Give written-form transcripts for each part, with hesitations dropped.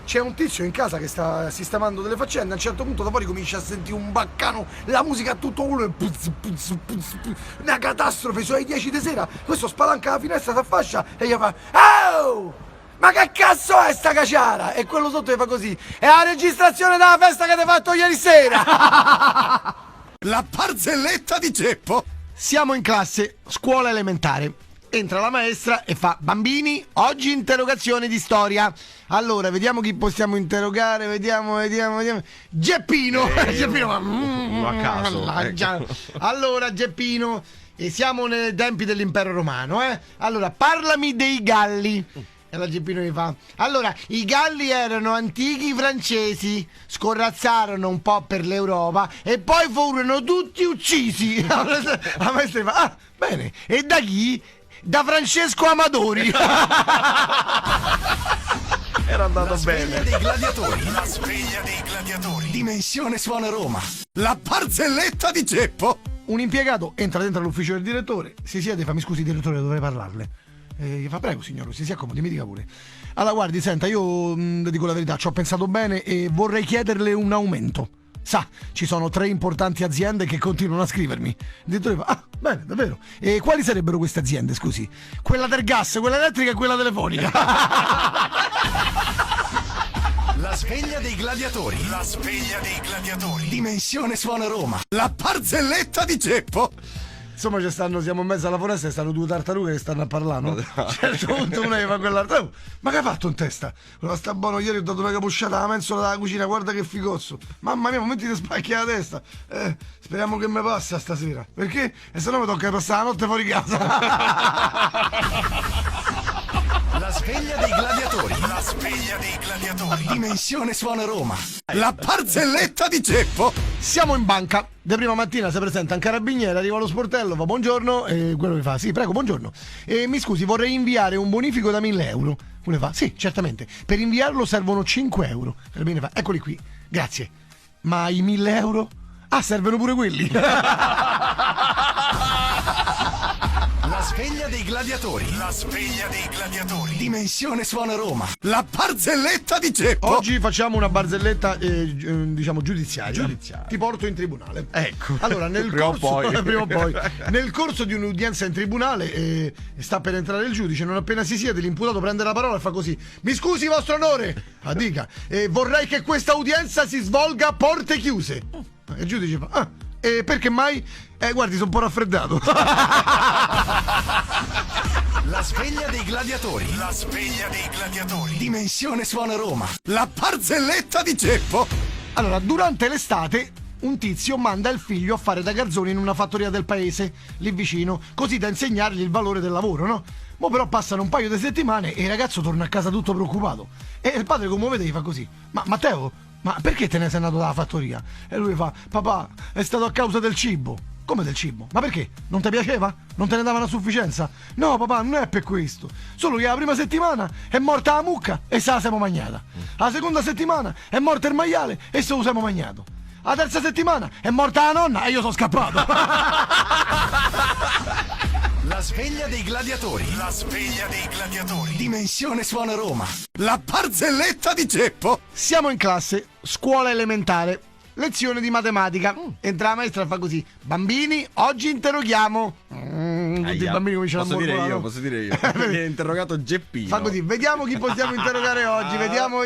c'è un tizio in casa che sta sistemando delle faccende, a un certo punto da fuori comincia a sentire un baccano, la musica a tutto volume, una catastrofe, sono le 10 di sera, questo spalanca la finestra, si affascia e gli fa "Oh! Ma che cazzo è sta caciara?" E quello sotto gli fa così: "È la registrazione della festa che ti hai fatto ieri sera!" La barzelletta di Geppo. Siamo in classe, scuola elementare. Entra la maestra e fa: "Bambini, oggi interrogazione di storia. Allora, vediamo chi possiamo interrogare, vediamo. Geppino!" Geppino a caso. mannaggia. Allora, Geppino, e siamo nei tempi dell'impero romano, eh? Allora, parlami dei Galli. E la Geppino mi fa: "Allora, i Galli erano antichi francesi, scorrazzarono un po' per l'Europa e poi furono tutti uccisi." La maestra mi fa: "Ah, bene, e da chi? Da Francesco Amadori." Era andato La sveglia bene. dei gladiatori. La sveglia dei gladiatori. Dimensione Suona Roma. La barzelletta di Geppo. Un impiegato entra dentro l'ufficio del direttore, si siede e fa: "Mi scusi direttore, dovrei parlarle." E gli fa: "Prego signore, si accomodi, mi dica pure." "Allora guardi, senta, io le dico la verità, ci ho pensato bene e vorrei chiederle un aumento. Sa, ci sono 3 importanti aziende che continuano a scrivermi." Il direttore fa: "Ah, bene, davvero. E quali sarebbero queste aziende, scusi?" "Quella del gas, quella elettrica e quella telefonica." La sveglia dei gladiatori. La sveglia dei gladiatori. Dimensione Suona Roma. La barzelletta di Geppo. Insomma, siamo in mezzo alla foresta e stanno 2 tartarughe che stanno a parlare, no? A un certo punto una gli fa quell'altra: "Oh, ma che hai fatto in testa?" "Quello sta buono, ieri ho dato una capusciata alla mensola della cucina, guarda che figozzo. Mamma mia, momenti di spacchi la testa. Speriamo che mi passa stasera, perché? E se no mi tocca passare la notte fuori casa." La sveglia dei gladiatori. La sveglia dei gladiatori. Dimensione Suona Roma. La barzelletta di Geppo. Siamo in banca. De prima mattina si presenta un carabiniere, arriva allo sportello, fa: "Buongiorno", e quello mi fa: "Sì, prego, buongiorno. Mi scusi, vorrei inviare un bonifico da 1.000 euro. Quello fa: "Sì, certamente. Per inviarlo servono 5 euro. Il carabiniere fa: "Eccoli qui, grazie." "Ma i 1.000 euro? Ah, servono pure quelli." La sveglia dei gladiatori. La sveglia dei gladiatori. Dimensione Suona Roma. La barzelletta di Geppo. Oggi facciamo una barzelletta, diciamo, giudiziaria. Ti porto in tribunale. Ecco. Allora, Prima o poi. prima o poi. Nel corso di un'udienza in tribunale, sta per entrare il giudice. Non appena si siede, l'imputato prende la parola e fa così: "Mi scusi, vostro onore." "Ah, dica." "Vorrei che questa udienza si svolga a porte chiuse." E il giudice fa: "Ah, e perché mai?" "Guardi, sono un po' raffreddato." La sveglia dei gladiatori. La sveglia dei gladiatori. Dimensione Suona Roma. La barzelletta di Geppo. Allora, durante l'estate un tizio manda il figlio a fare da garzone in una fattoria del paese, lì vicino, così da insegnargli il valore del lavoro, no? Mo però passano un paio di settimane e il ragazzo torna a casa tutto preoccupato. E il padre, come vede, gli fa così: "Ma Matteo, ma perché te ne sei andato dalla fattoria?" E lui fa: "Papà, è stato a causa del cibo." "Come del cibo? Ma perché? Non ti piaceva? Non te ne davano a sufficienza?" "No papà, non è per questo. Solo che la prima settimana è morta la mucca e se la siamo mangiata. La seconda settimana è morto il maiale e se lo siamo mangiato. La terza settimana è morta la nonna e io sono scappato." La sveglia dei gladiatori. La sveglia dei gladiatori. Dimensione Suona Roma. La barzelletta di Geppo. Siamo in classe, scuola elementare. Lezione di matematica. Entra la maestra e fa così: "Bambini, oggi interroghiamo." Tutti i bambini cominciano a mormorare. Posso dire io. Mi ha interrogato Geppino. Fa così: "Vediamo chi possiamo interrogare oggi. Vediamo.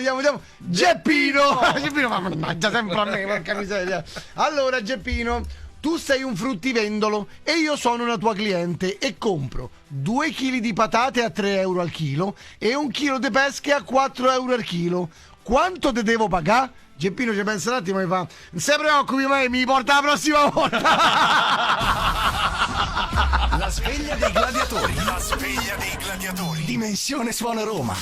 Geppino!" Geppino, ma mannaggia sempre a me, porca miseria. "Allora, Geppino, tu sei un fruttivendolo e io sono una tua cliente e compro 2 chili di patate a 3 euro al chilo e 1 chilo di pesche a 4 euro al chilo. Quanto te devo pagare?" Geppino ci pensa un attimo e fa: "Non si preoccupi, ma mi porta la prossima volta." La sveglia dei gladiatori. La sveglia dei gladiatori. Dimensione Suona Roma.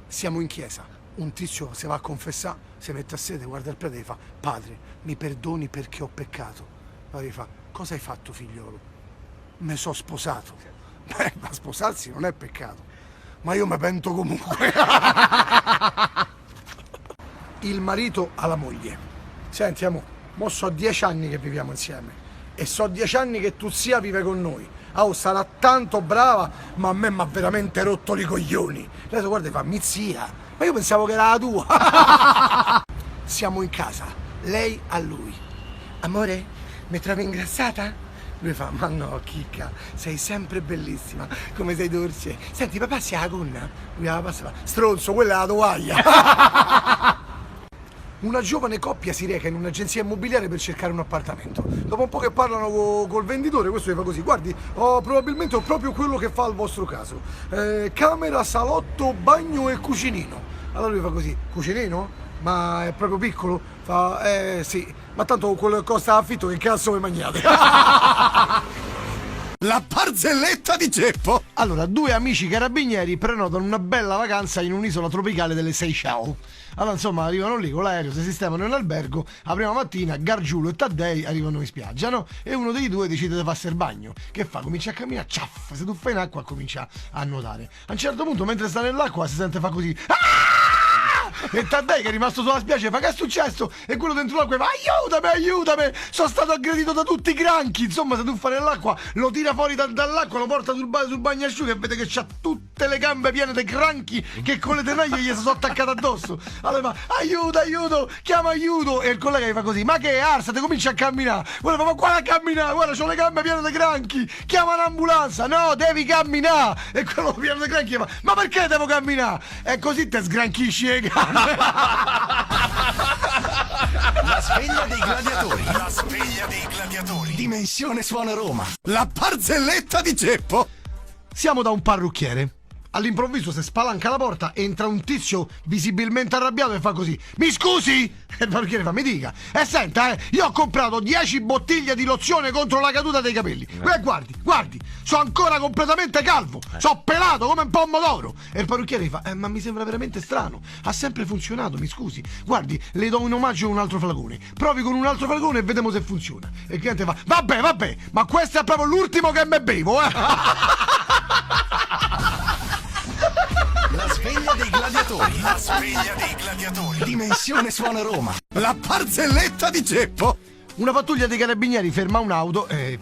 Siamo in chiesa, un tizio si va a confessare, si mette a sede, guarda il prete e fa: "Padre, mi perdoni perché ho peccato." Poi gli fa: "Cosa hai fatto, figliolo?" "Me so sposato." Ma sposarsi non è peccato. "Ma io mi pento comunque." Il marito alla moglie: "Senti amore, mo so 10 anni che viviamo insieme e so 10 anni che tu zia vive con noi. Oh, sarà tanto brava, ma a me m'ha veramente rotto i coglioni." Lei guarda e fa: "Mi zia, Ma io pensavo che era la tua. Siamo in casa, lei a lui. Amore, mi trovi ingrassata? Lui fa, ma no, chicca, sei sempre bellissima, come sei dolce. Senti, papà si ha la gonna? Lui la passa, stronzo, quella è la tovaglia. Una giovane coppia si reca in un'agenzia immobiliare per cercare un appartamento. Dopo un po' che parlano col venditore, questo gli fa così: guardi, probabilmente ho proprio quello che fa al vostro caso. Camera, salotto, bagno e cucinino. Allora lui fa così: cucinino? Ma è proprio piccolo? Fa, sì, ma tanto quello che costa affitto, che cazzo vi mangiate? La barzelletta di Geppo. Allora, due amici carabinieri prenotano una bella vacanza in un'isola tropicale delle Seychelles. Allora, insomma, arrivano lì con l'aereo, si sistemano in albergo. La prima mattina Gargiulo e Taddei arrivano in spiaggia, no? E uno dei due decide di farsi il bagno. Che fa? Comincia a camminare, ciaff, si tuffa in acqua e comincia a nuotare. A un certo punto, mentre sta nell'acqua, si sente fa così: ah! E Taddei, che è rimasto sulla spiaggia, fa: che è successo? E quello dentro l'acqua fa: aiutami, sono stato aggredito da tutti i granchi. Insomma, si tuffa nell'acqua, lo tira fuori dall'acqua, lo porta sul bagnasciuga e vede che c'ha tutte le gambe piene di granchi che con le tenaglie gli si sono attaccate addosso. Allora fa: aiuto, chiama aiuto. E il collega gli fa così: ma che arsate, comincia a camminare. Quello fa: ma guarda a camminare, guarda, c'ho le gambe piene di granchi, chiama un'ambulanza. No, devi camminare. E quello pieno di granchi fa: ma perché devo camminare? E così te sgranchisci le gambe. La sveglia dei gladiatori. La sveglia dei gladiatori. Dimensione Suona Roma. La barzelletta di Geppo. Siamo da un parrucchiere. All'improvviso si spalanca la porta, entra un tizio visibilmente arrabbiato e fa così: mi scusi? E il parrucchiere fa: mi dica. E senta, io ho comprato 10 bottiglie di lozione contro la caduta dei capelli. Guardi, sono ancora completamente calvo, sono pelato come un pomodoro. E il parrucchiere gli fa: ma mi sembra veramente strano, ha sempre funzionato, mi scusi. Guardi, le do in omaggio un altro flacone, provi con un altro flacone e vediamo se funziona. E il cliente fa: vabbè, ma questo è proprio l'ultimo che me bevo, La sveglia dei gladiatori. La sveglia dei gladiatori. Dimensione Suona Roma. La barzelletta di Geppo. Una pattuglia dei carabinieri ferma un'auto e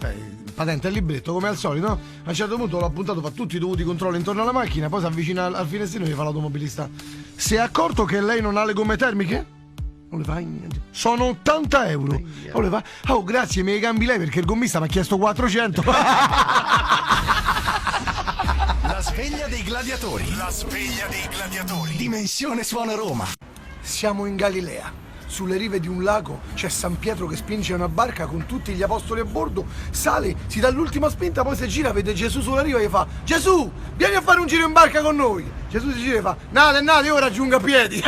patente il libretto come al solito, no? A un certo punto l'ho appuntato, fa tutti i dovuti controlli intorno alla macchina, poi si avvicina al finestrino e gli fa l'automobilista: si è accorto che lei non ha le gomme termiche? Non le fa niente. Sono 80 euro. Non le fa: oh, grazie, me le cambi lei perché il gommista mi ha chiesto 400. La sveglia dei gladiatori. La sveglia dei gladiatori. Dimensione Suona Roma. Siamo in Galilea. Sulle rive di un lago c'è San Pietro che spinge una barca con tutti gli apostoli a bordo, sale, si dà l'ultima spinta, poi si gira, vede Gesù sulla riva e gli fa: Gesù, vieni a fare un giro in barca con noi. Gesù si gira e fa: nate, io raggiungo a piedi.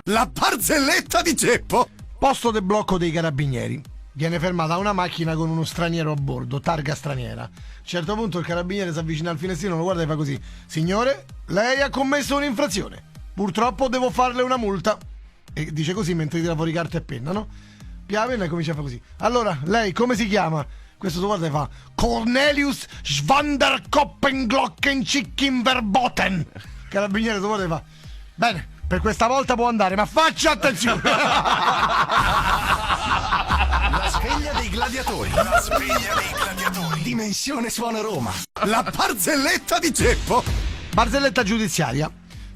La barzelletta di Geppo. Posto del blocco dei carabinieri. Viene fermata una macchina con uno straniero a bordo, targa straniera. A un certo punto il carabiniere si avvicina al finestrino, lo guarda e fa così: signore, lei ha commesso un'infrazione. Purtroppo devo farle una multa. E dice così mentre tira fuori carta e penna, no? Pia la penna e comincia a fare così: allora, lei come si chiama? Questo lo guarda e fa: Cornelius Schwanderkoppenglocken Chicken Verboten. Il carabiniere lo guarda e fa: bene, per questa volta può andare, ma faccia attenzione. La sveglia dei gladiatori. La sveglia dei gladiatori. Dimensione Suona Roma. La barzelletta di Geppo. Barzelletta giudiziaria.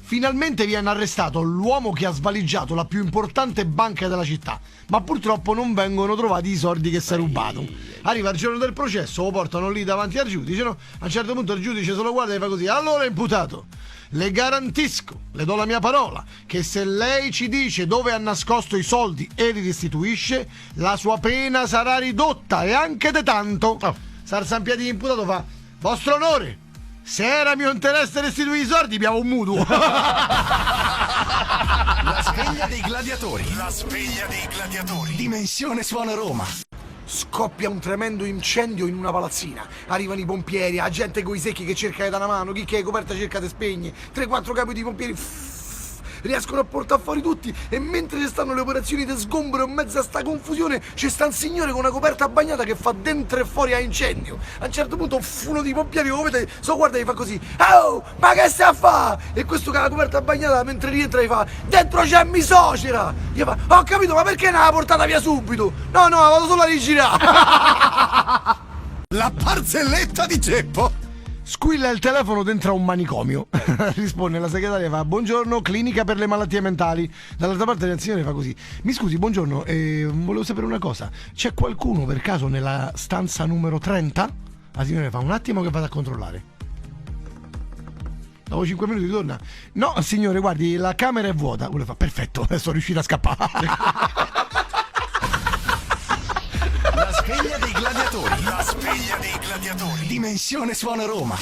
Finalmente viene arrestato l'uomo che ha svaligiato la più importante banca della città, ma purtroppo non vengono trovati i soldi che si è rubato. Arriva il giorno del processo, lo portano lì davanti al giudice, no? A un certo punto il giudice se lo guarda e fa così: allora, imputato, le garantisco, le do la mia parola, che se lei ci dice dove ha nascosto i soldi e li restituisce, la sua pena sarà ridotta, e anche de tanto. S'alza in piedi l'imputato, fa: vostro onore, se era mio interesse restituire i soldi, abbiamo un mutuo. La sveglia dei gladiatori. La sveglia dei gladiatori. Dimensione Suona Roma. Scoppia un tremendo incendio in una palazzina. Arrivano i pompieri, la gente coi secchi che cerca di dare una mano, chi che è coperta cerca di spegne. 3-4 capi di pompieri riescono a portare fuori tutti, e mentre ci stanno le operazioni di sgombero in mezzo a sta confusione c'è sta un signore con una coperta bagnata che fa dentro e fuori a incendio. A un certo punto uno dei pompieri, lo vedete, guarda e gli fa così: oh, ma che stai a fa? E questo che ha la coperta bagnata mentre rientra gli fa: dentro c'è mi suocera. Gli fa: ho capito, ma perché non l'ha portata via subito? No, vado solo a rigirare. La barzelletta di Geppo. Squilla il telefono dentro a un manicomio. Risponde la segretaria, fa: buongiorno, clinica per le malattie mentali. Dall'altra parte il signore fa così: mi scusi, buongiorno, volevo sapere una cosa. C'è qualcuno per caso nella stanza numero 30? La signora fa: un attimo che vado a controllare. Dopo 5 minuti torna: no signore, guardi, la camera è vuota. Quello fa: perfetto, sono riuscito a scappare. La sveglia dei gladiatori. La sveglia dei gladiatori. Dimensione Suona Roma.